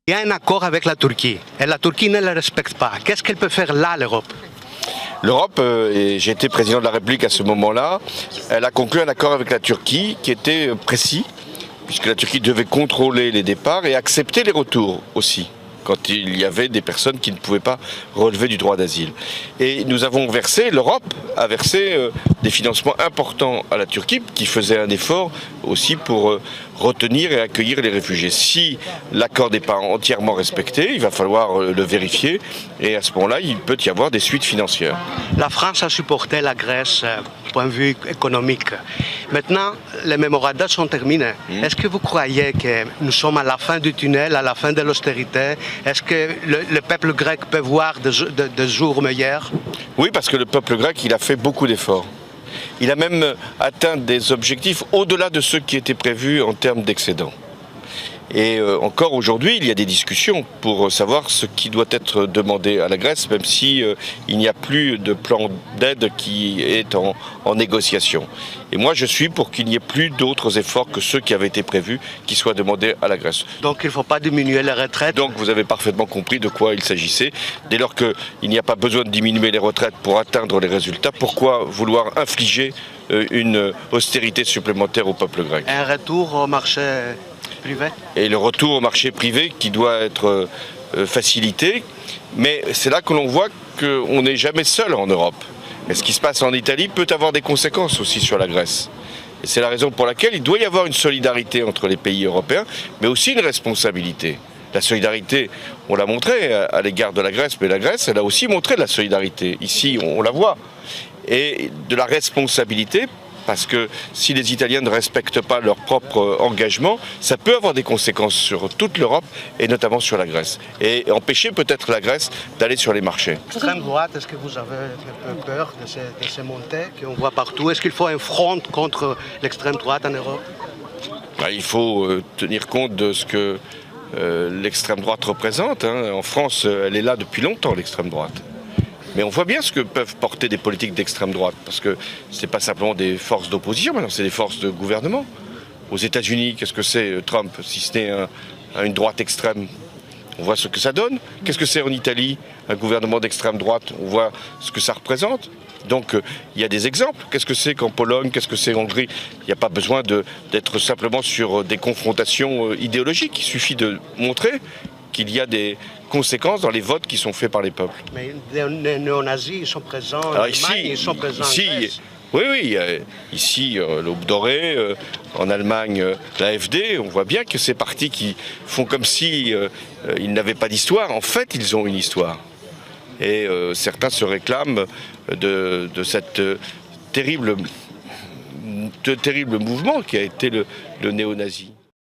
Il y a un accord avec la Turquie et la Turquie ne le respecte pas. Qu'est-ce qu'elle peut faire là, l'Europe? L'Europe, et j'étais président de la République à ce moment-là, elle a conclu un accord avec la Turquie qui était précis, puisque la Turquie devait contrôler les départs et accepter les retours aussi, quand il y avait des personnes qui ne pouvaient pas relever du droit d'asile. Et nous avons versé, l'Europe a versé des financements importants à la Turquie, qui faisait un effort aussi pour retenir et accueillir les réfugiés. Si l'accord n'est pas entièrement respecté, il va falloir le vérifier, et à ce moment-là, il peut y avoir des suites financières. La France a supporté la Grèce du point de vue économique. Maintenant, les mémorandums sont terminés. Est-ce que vous croyez que nous sommes à la fin du tunnel, à la fin de l'austérité? Est-ce que le peuple grec peut voir des jours meilleurs? Oui, parce que le peuple grec, il a fait beaucoup d'efforts. Il a même atteint des objectifs au-delà de ceux qui étaient prévus en termes d'excédent. Et encore aujourd'hui, il y a des discussions pour savoir ce qui doit être demandé à la Grèce, même si il n'y a plus de plan d'aide qui est en négociation. Et moi, je suis pour qu'il n'y ait plus d'autres efforts que ceux qui avaient été prévus qui soient demandés à la Grèce. Donc il ne faut pas diminuer les retraites? Donc vous avez parfaitement compris de quoi il s'agissait. Dès lors qu'il n'y a pas besoin de diminuer les retraites pour atteindre les résultats, pourquoi vouloir infliger une austérité supplémentaire au peuple grec? Un retour au marché privé? Et le retour au marché privé qui doit être facilité. Mais c'est là que l'on voit qu'on n'est jamais seul en Europe. Et ce qui se passe en Italie peut avoir des conséquences aussi sur la Grèce. Et c'est la raison pour laquelle il doit y avoir une solidarité entre les pays européens, mais aussi une responsabilité. La solidarité, on l'a montré à l'égard de la Grèce, mais la Grèce, elle a aussi montré de la solidarité. Ici, on la voit. Et de la responsabilité, parce que si les Italiens ne respectent pas leur propre engagement, ça peut avoir des conséquences sur toute l'Europe et notamment sur la Grèce. Et empêcher peut-être la Grèce d'aller sur les marchés. Extrême droite, est-ce que vous avez un peu peur de ces montées qu'on voit partout? Est-ce qu'il faut un front contre l'extrême droite en Europe? Il faut tenir compte de ce que l'extrême droite représente. En France, elle est là depuis longtemps, l'extrême droite. Mais on voit bien ce que peuvent porter des politiques d'extrême droite, parce que ce n'est pas simplement des forces d'opposition, maintenant c'est des forces de gouvernement. Aux États-Unis, qu'est-ce que c'est Trump, si ce n'est une droite extrême? On voit ce que ça donne. Qu'est-ce que c'est en Italie, un gouvernement d'extrême droite? On voit ce que ça représente. Donc il y a des exemples. Qu'est-ce que c'est qu'en Pologne? Qu'est-ce que c'est en Hongrie? Il n'y a pas besoin d'être simplement sur des confrontations idéologiques. Il suffit de montrer qu'il y a des conséquences dans les votes qui sont faits par les peuples. Mais les néo-nazis, ils sont présents en Allemagne, ils sont présents en Grèce. Oui, ici, l'Aube dorée, en Allemagne, l'AfD, on voit bien que ces partis qui font comme si ils n'avaient pas d'histoire, en fait, ils ont une histoire. Et certains se réclament de cette terrible mouvement qui a été le néo-nazi.